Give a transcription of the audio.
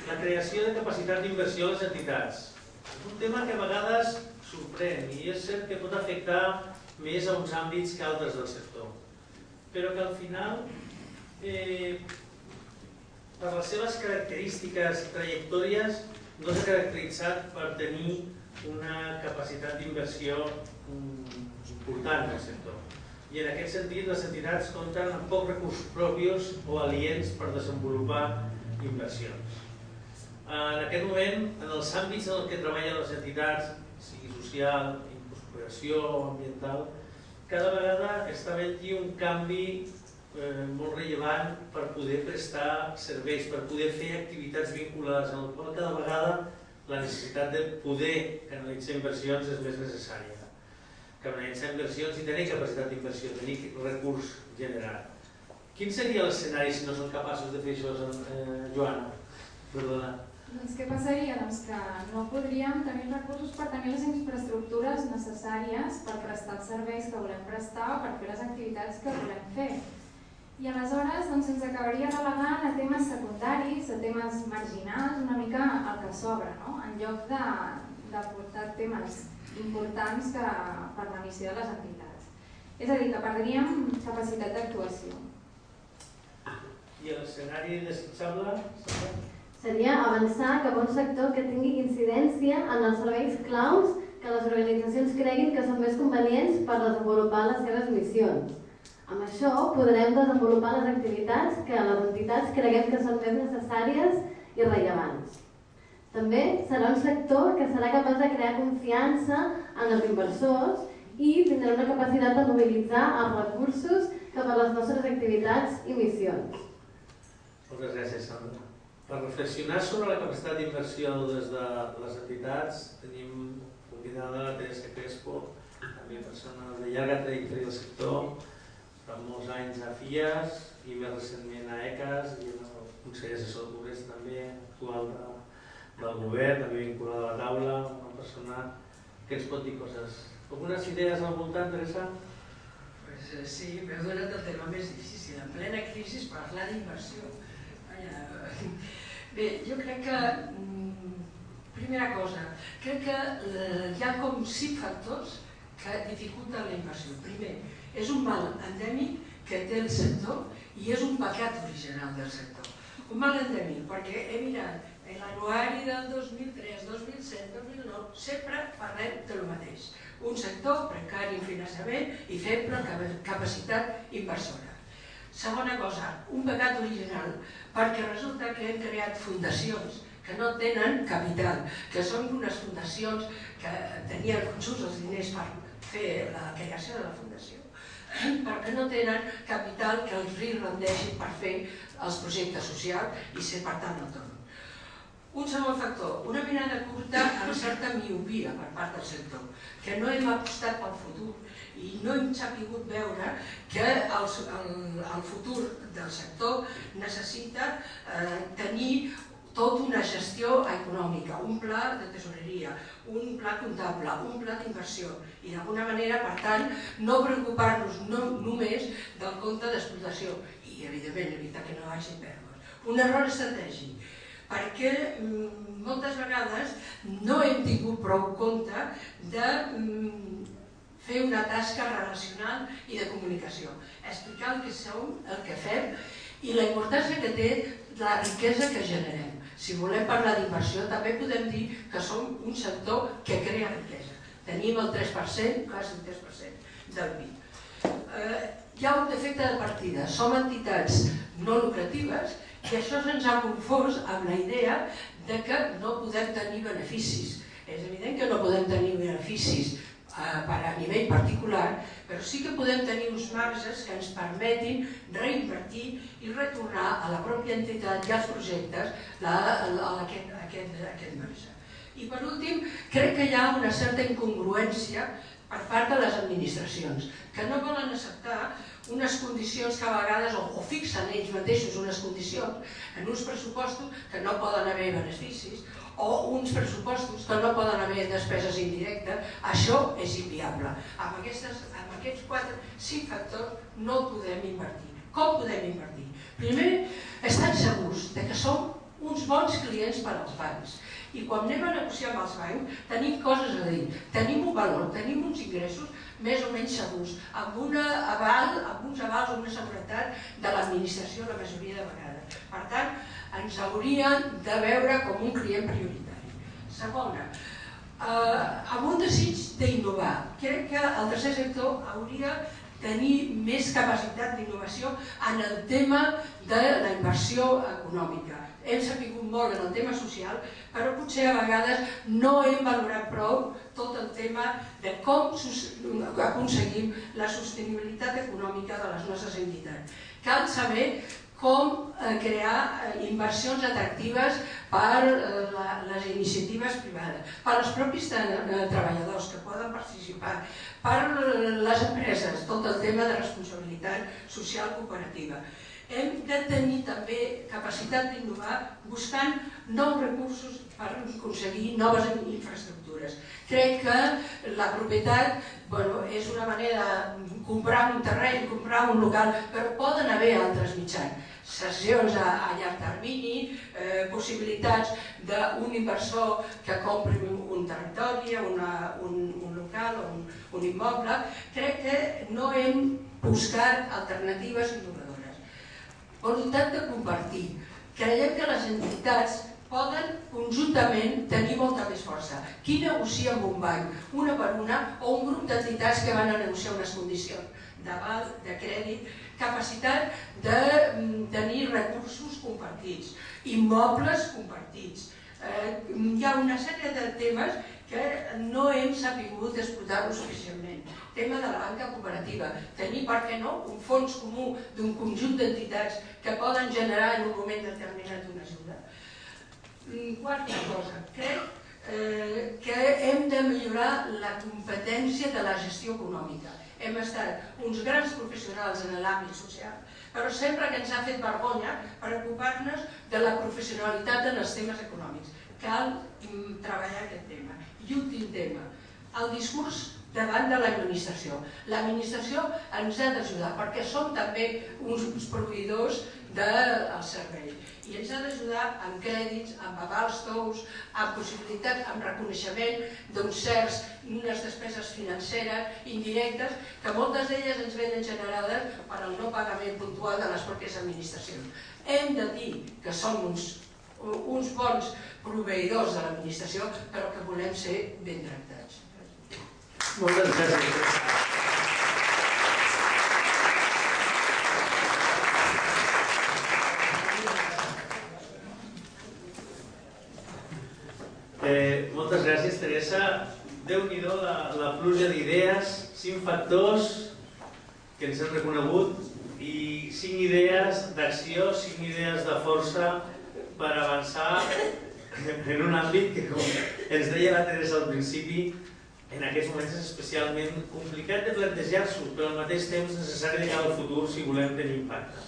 la creació de capacitat d'inversió a les entitats. És un tema que a vegades sorprèn i és cert que pot afectar més a uns àmbits que altres del sector, però que al final, per les seves característiques i trajectòries, no s'ha caracteritzat per tenir una capacitat d'inversió important en el sector. I en aquest sentit, les entitats compten amb pocs recursos propis o aliens per desenvolupar inversions. En aquest moment, en els àmbits en què treballen les entitats, sigui social, incorporació o ambiental, cada vegada està havent-hi un canvi molt rellevant per poder prestar serveis, per poder fer activitats vinculades, en el qual cada vegada la necessitat de poder canalitzar inversions és més necessària. Canalitzar inversions i tenir capacitat d'inversió, tenir recurs generat. Quin seria l'escenari si no són capaços de fer això, Joana? Perdona. Doncs què passaria? Doncs que no podríem tenir recursos per tenir les infraestructures necessàries per prestar els serveis que volem prestar o per fer les activitats que volem fer. I aleshores se'ns acabaria relegant a temes secundaris, a temes marginals, una mica el que sobra, en lloc de portar temes importants per la missió de les entitats. És a dir, que perdríem capacitat d'actuació. I l'escenari desitjable? Seria avançar cap a un sector que tingui incidència en els serveis claus que les organitzacions creguin que són més convenients per desenvolupar les seves missions. Amb això podrem desenvolupar les activitats que les entitats creguem que són més necessàries i rellevants. També serà un sector que serà capaç de crear confiança en els inversors i tindrà una capacitat de mobilitzar els recursos cap a les nostres activitats i missions. Moltes gràcies, Sandra. Per reflexionar sobre la capacitat d'inversió des de les entitats tenim convidada la Teresa Crespo, també persona de llarga trajectòria del sector, fa molts anys a FIAS i més recentment a ECAS i el Consell Assessor de Pobresa també actual del govern, també vinculada a la taula, una persona que ens pot dir coses. Algunes idees al voltant, Teresa? Sí, m'heu donat el tema més difícil, en plena crisi parlar d'inversió. Bé, jo crec que, primera cosa, crec que hi ha com 5 factors que dificulten la inversió. Primer, és un mal endèmic que té el sector i és un pecat original del sector. Un mal endèmic, perquè he mirat l'anuari del 2003, 2007, 2009, sempre parlem del mateix. Un sector precari en finançament i feble capacitat inversora. Segona cosa, un pecat original, perquè resulta que hem creat fundacions que no tenen capital, que són unes fundacions que tenien just els diners per fer la creació de la fundació, però que no tenen capital que els rendeixi per fer els projectes socials i ser per tant autònom. Un segon factor, una mirada curta amb certa miopia per part del sector, que no hem apostat pel futur i no hem sabut veure que el futur del sector necessita tenir tota una gestió econòmica, un pla de tesoreria, un pla comptable, un pla d'inversió i d'alguna manera, per tant, no preocupar-nos només del compte d'explotació i, evidentment, evitar que no hi hagi pèrdues. Un error estratègic, perquè moltes vegades no hem tingut prou compte de fer una tasca relacional i de comunicació, explicar el que som, el que fem i la importància que té la riquesa que generem. Si volem parlar d'inversió, també podem dir que som un sector que crea riquesa. Tenim el 3%, quasi el 3% del PIB. Hi ha un defecte de partida. Som entitats no lucratives i això se'ns ha confós amb la idea que no podem tenir beneficis. És evident que no podem tenir beneficis a nivell particular, però sí que podem tenir uns marges que ens permetin reinvertir i retornar a la pròpia entitat i als projectes aquest marge. I per últim, crec que hi ha una certa incongruència per part de les administracions, que no volen acceptar unes condicions que a vegades, o fixen ells mateixos unes condicions en uns pressupostos que no poden haver beneficis, o uns pressupostos que no poden haver despeses indirectes, això és inviable. Amb aquests 4-5 factors no podem invertir. Com podem invertir? Primer, estar segurs que som uns bons clients per als bancs. I quan anem a negociar amb els bancs tenim coses a dir, tenim un valor, tenim uns ingressos més o menys segurs, amb uns avals o una seguretat de l'administració la majoria de vegades. Per tant, ens haurien de veure com un client prioritari. Segona, amb un desig d'innovar. Crec que el tercer sector hauria de tenir més capacitat d'innovació en el tema de la inversió econòmica. Hem sabut molt en el tema social, però potser a vegades no hem valorat prou tot el tema de com aconseguim la sostenibilitat econòmica de les nostres entitats. Cal saber com crear inversions atractives per les iniciatives privades, per als propis treballadors que poden participar, per les empreses, tot el tema de responsabilitat social cooperativa. Hem de tenir també capacitat d'innovar buscant nous recursos per aconseguir noves infraestructures. Crec que la propietat és una manera de comprar un terreny, comprar un local, però poden haver altres mitjans. Cessions a llarg termini, possibilitats d'un inversor que compri un territori, un local o un immoble. Crec que no hem buscat alternatives innovadores. Voluntat de compartir. Creiem que les entitats poden conjuntament tenir molta més força. Qui negocia amb un banc, una per una, o un grup d'entitats que van a negociar unes condicions d'aval, de crèdit, capacitat de tenir recursos compartits, immobles compartits. Hi ha una sèrie de temes que no hem sabut explotar-ho suficientment. Tema de la banca cooperativa, tenir, per què no, un fons comú d'un conjunt d'entitats que poden generar en un moment determinat una ajuda. Quarta cosa, crec que hem de millorar la competència de la gestió econòmica. Hem estat uns grans professionals en l'àmbit social, però sempre que ens ha fet vergonya preocupar-nos de la professionalitat en els temes econòmics. Cal treballar aquest tema. I últim tema, el discurs davant de l'administració. L'administració ens ha d'ajudar perquè som també uns proveïdors del servei i ens ha d'ajudar amb crèdits, amb avals tous, amb possibilitats, amb reconeixement d'unes despeses financeres indirectes que moltes d'elles ens venen generades per al no pagament puntual de les pròpies administracions. Hem de dir que som uns bons proveïdors de l'administració, però que volem ser ben tractats. Moltes gràcies. Moltes gràcies, Teresa. Déu-n'hi-do la pluja d'idees, 5 factors que ens hem reconegut i 5 idees d'acció, 5 idees de força per avançar en un àmbit que, com ens deia la Teresa al principi, en aquests moments és especialment complicat de plantejar-s'ho, però al mateix temps necessari de cara al futur si volem tenir impacte.